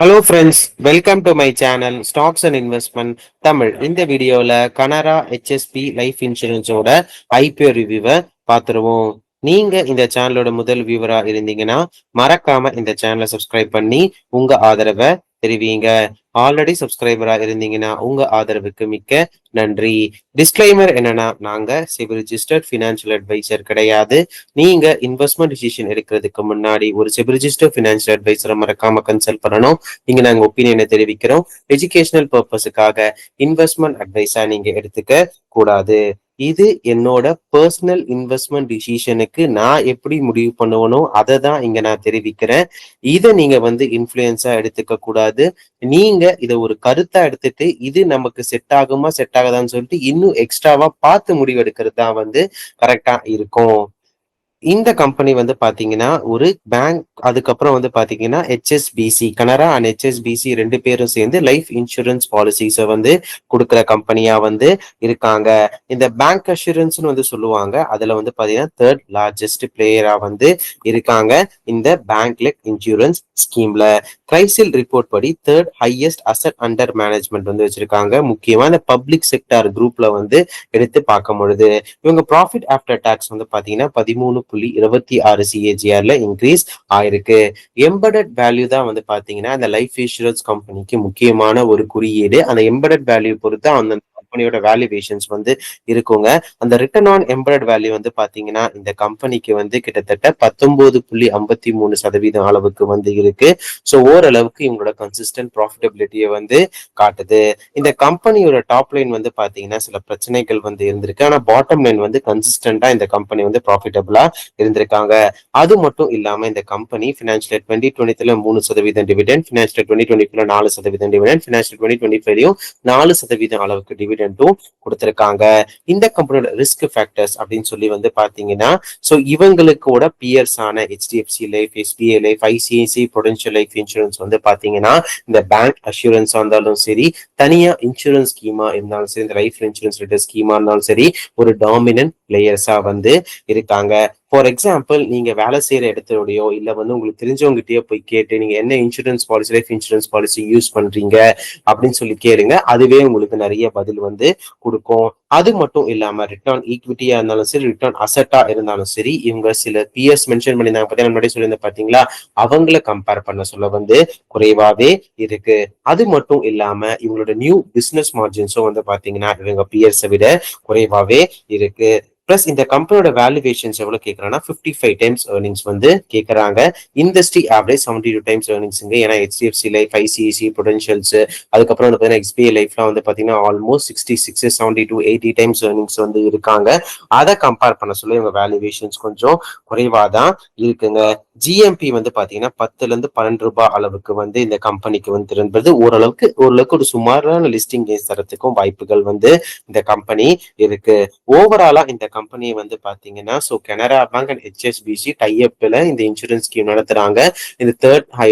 Hello friends, welcome to my channel stocks and investment Tamil. இந்த வீடியோவில் Canara HSP life இன்சூரன்ஸோட IPO ரிவ்யூவை பார்த்துருவோம். நீங்க இந்த சேனலோட முதல் வியூவரா இருந்தீங்கன்னா மறக்காம இந்த சேனலை சப்ஸ்கிரைப் பண்ணி உங்க ஆதரவை தெரிவிங்க. ஆல்ரெடி சப்ஸ்கிரைபரா இருந்தீங்கன்னா உங்க ஆதரவுக்கு மிக்க நன்றி. டிஸ்க்ளைமர் என்னன்னா, நாங்க சிவில் ரிஜிஸ்டர்ட் ஃபினான்ஷியல் அட்வைசர் கிடையாது. நீங்க இன்வெஸ்ட்மெண்ட் டிசிஷன் எடுக்கிறதுக்கு முன்னாடி ஒரு சிவில் ரிஜிஸ்டர்ட் ஃபினான்ஷியல் அட்வைசரை மறக்காம கன்சல்ட் பண்ணணும். இங்க நாங்க ஒப்பீனியனை தெரிவிக்கிறோம். எஜுகேஷனல் பர்பஸுக்காக இன்வெஸ்ட்மெண்ட் அட்வைஸா நீங்க எடுத்துக்க கூடாது. இது என்னோட பர்சனல் இன்வெஸ்ட்மெண்ட் டிசிஷனுக்கு நான் எப்படி முடிவு பண்ணுவனோ அதை தான் இங்க நான் தெரிவிக்கிறேன். இதை நீங்க இன்ஃப்ளூயன்ஸா எடுத்துக்க கூடாது. நீங்க இதை ஒரு கருத்தா எடுத்துட்டு இது நமக்கு செட் ஆகுமா செட் ஆகாதான்னு சொல்லிட்டு இன்னும் எக்ஸ்ட்ராவா பார்த்து முடிவு எடுக்கிறது தான் கரெக்டா இருக்கும். இந்த கம்பெனி பாத்தீங்கன்னா ஒரு பேங்க். அதுக்கப்புறம் பாத்தீங்கன்னா ஹெச்எஸ்பிசி, கனரா அண்ட் ஹெச்எஸ்பிசி ரெண்டு பேரும் சேர்ந்து லைஃப் இன்சூரன்ஸ் பாலிசிஸை கொடுக்குற கம்பெனியா இருக்காங்க. இந்த பேங்க் அஷூரன்ஸ்னு சொல்லுவாங்க. அதுல பாத்தீங்கன்னா தேர்ட் லார்ஜஸ்ட் பிளேயரா இருக்காங்க இந்த bank life insurance ஸ்கீம்ல. Crisil report படி third highest asset under management வச்சிருக்காங்க. முக்கியமா இந்த பப்ளிக் செக்டார் குரூப்ல எடுத்து பார்க்கும் பொழுது இவங்க ப்ராஃபிட் ஆஃப்டர் டாக்ஸ் பாத்தீங்கன்னா 13.26 CAGRல இன்க்ரீஸ் ஆயிருக்கு. எம்பெடட் வேல்யூ தான் பாத்தீங்கன்னா அந்த லைஃப் இன்சூரன்ஸ் கம்பெனிக்கு முக்கியமான ஒரு குறியீடு. அந்த எம்பெடட் வேல்யூ பொறுத்து அந்த கம்பெனியோட வேல்யூவேஷன்ஸ் இருக்குங்க. அந்த ரிட்டர்ன் ஆன் எம்பெடட் வேல்யூ பாத்தீங்கன்னா இந்த கம்பெனிக்கு கிட்டத்தட்ட 19.53% அளவுக்கு இருக்கு. ஸோ ஓரளவுக்கு இவங்களோட கன்சிஸ்டன்ட் ப்ராஃபிட்டபிலிட்டியை காட்டுது. இந்த கம்பெனியோட டாப் லைன் பாத்தீங்கன்னா சில பிரச்சனைகள் இருந்திருக்கு. ஆனா பாட்டம் லைன் கன்சிஸ்டன்டா இந்த கம்பெனி ப்ராஃபிட்டபிளா இருந்திருக்காங்க. அது மட்டும் இல்லாம இந்த company financial 2020 3% dividend, financial 2024 4% dividend, financial 2025 4% அளவுக்கு டிவிடெண்டும் கொடுத்திருக்காங்க. இந்த கம்பெனியோட ரிஸ்க் ஃபேக்டர்ஸ் அப்படின்னு சொல்லி பாத்தீங்கன்னா, சோ இவங்களுக்கோட பியர்ஸ் ஆன HDFC life, SBI life, ICICI Prudential life insurance பாத்தீங்கன்னா இந்த பேங்க் அஷூரன்ஸ் இருந்தாலும் சரி, தனியா இன்சூரன்ஸ் ஸ்கீமா இருந்தாலும் சரி, இந்த லைஃப் இன்சூரன்ஸ் ஸ்கீமா இருந்தாலும் சரி, ஒரு டாமினன்ட் பிளேயர்ஸா இருக்காங்க. ஃபார் எக்ஸாம்பிள், நீங்க வேலை செய்யற இடத்துலயோ இல்ல உங்களுக்கு தெரிஞ்சவங்ககிட்டயோ போய் கேட்டு நீங்க என்ன insurance policy, life insurance policy use பண்றீங்க அப்படின்னு சொல்லி கேளுங்க. அதுவே உங்களுக்கு நிறைய பதில் கொடுக்கும். அது மட்டும் இல்லாம ரிட்டர்ன் ஈக்விட்டியா இருந்தாலும் சரி, ரிட்டர்ன் அசட்டா இருந்தாலும் சரி, இவங்க சில பிஎஸ் மென்ஷன் பண்ணியிருந்தாங்க பார்த்தீங்கன்னா, முன்னாடி சொல்லியிருந்தேன் பாத்தீங்களா, அவங்கள கம்பேர் பண்ண சொல்ல குறைவாவே இருக்கு. அது மட்டும் இல்லாம இவங்களோட நியூ பிசினஸ் மார்ஜின்ஸும் பாத்தீங்கன்னா இவங்க பிஎர்ஸை விட குறைவாவே இருக்கு. பிளஸ் இந்த கம்பெனியோட வேல்யூவேஷன்ஸ் எவ்வளவு கேட்கறாங்கன்னா 55 டைம்ஸ் ஏர்னிங்ஸ் கேட்கறாங்க. Industry average 72 times earnings. ஏன்னா HDFC லைஃப், ICICI ப்ரூடென்ஷியல்ஸ், அதுக்கப்புறம் SBI லைஃப்லாம் பாத்தீங்கன்னா ஆல்மோஸ்ட் 66, 72, 80 டைம்ஸ் ஏர்னிங்ஸ் இருக்காங்க. அதை கம்பேர் பண்ண சொல்ல இவங்க வேல்யூவேஷன்ஸ் கொஞ்சம் குறைவாதான் இருக்குங்க. ஜிஎம்பி பாத்தீங்கன்னா 10 to 12 ரூபாய் அளவுக்கு இந்த கம்பெனிக்கு இருந்தது. ஓரளவுக்கு ஒரு சுமாரான லிஸ்டிங் தரத்துக்கும் வாய்ப்புகள் இந்த கம்பெனி இருக்கு. ஓவராலா இந்த கம்பெனி பாத்தீங்கன்னா so Canara bank and HSBC டைஅப்ல இந்த இன்சூரன்ஸ் ஸ்கீம் நடத்துறாங்க. இந்த தேர்ட் ஹை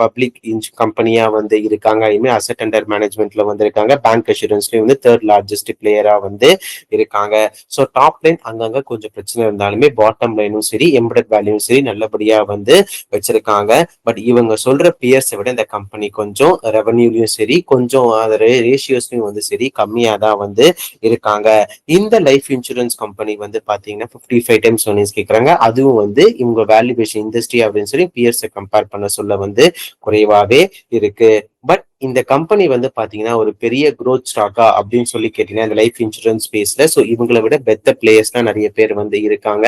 பப்ளிக் கம்பெனியா இருக்காங்க. இனிமே அசெட் அண்டர் மேனேஜ்மெண்ட்ல இருக்காங்க. பேங்க் அஷூரன்ஸ்லயும் தேர்ட் லார்ஜஸ்ட் பிளேயரா இருக்காங்க. சோ டாப் லைன் அங்கங்க கொஞ்சம் பிரச்சனை இருந்தாலுமே பாட்டம் லைனும் சரி, எம்பெடட் வேல்யூவும் சரி நல்லபடியா வச்சிருக்காங்க. பட் இவங்க சொல்ற பியர்ஸை விட இந்த கம்பெனி கொஞ்சம் ரெவன்யூலயும் சரி, கொஞ்சம் ரேஷியோஸ்லயும் சரி கம்மியா தான் இருக்காங்க. இந்த லைஃப் இன்சூரன்ஸ் கம்பெனி பாத்தீங்கன்னா 55 டைம்ஸ் ஏர்னிங்ஸ் கேட்கறாங்க. அதுவும் இவங்க வேல்யூவேஷன் இண்டஸ்ட்ரி அப்படின்னு சொல்லி பியர்ஸை கம்பேர் பண்ண சொல்ல குறைவாவே இருக்கு. பட் இந்த கம்பெனி பாத்தீங்கன்னா ஒரு பெரிய க்ரோத் ஸ்டாக்கா அப்படின்னு சொல்லி கேட்டீங்கன்னா இந்த லைஃப் இன்சூரன்ஸ் ஸ்பேஸ்ல சோ இவங்களை விட பெத்த பிளேயர்ஸ் தான் நிறைய பேர் இருக்காங்க.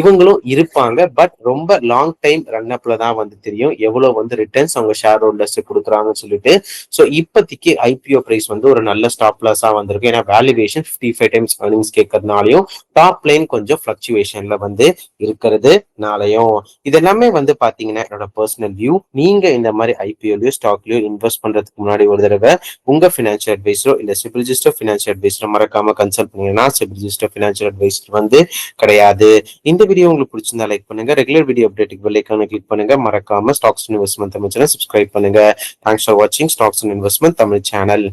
இவங்களும் இருப்பாங்க. பட் ரொம்ப லாங் டைம் ரன் அப்ல தான் தெரியும் எவ்வளவு ரிட்டர்ன்ஸ் அவங்க ஷேர் ஹோல்டர்ஸ் கொடுக்குறாங்கன்னு சொல்லிட்டு. சோ இப்போதைக்கு ஐபிஓ பிரைஸ் ஒரு நல்ல ஸ்டாப் லாஸா வந்திருக்கு. ஏன்னா வேல்யூவேஷன் 55 டைம்ஸ் ஏர்னிங்ஸ் கேட்கறதுனாலையும் டாப் லைன் கொஞ்சம் பிளக்சுவேஷன்ல இருக்கிறதுனாலையும். இதெல்லாமே பாத்தீங்கன்னா என்னோட பர்சனல் வியூ. நீங்க இந்த மாதிரி ஐபிஓலயோ ஸ்டாக்லயோ இன்வெஸ்ட் பண்றதுக்கு முன்னாடி ஒரு தடவை உங்க பினான்சியல் அட்வைசரோ இல்ல சிவில் ரிஜிஸ்டர் பினான்சியல் அட்வைசரோ மறக்காம கன்சல்ட் பண்ணீங்கன்னா சிவில் ரிஜிஸ்டர் பினான்சியல் அட்வைசர் கிடையாது. இந்த வீடியோ உங்களுக்கு பிடிச்சிருந்தா லைக் பண்ணுங்க. ரெகுலர் வீடியோ அப்டேட்டுக்கு பெல் ஐகானை கிளிக் பண்ணுங்க. மறக்காம stocks investment Tamil channel subscribe பண்ணுங்க. தேங்க்ஸ் ஃபார் வாட்சிங் ஸ்டாக்ஸ் இன்வெஸ்ட்மெண்ட் தமிழ் சேனல்.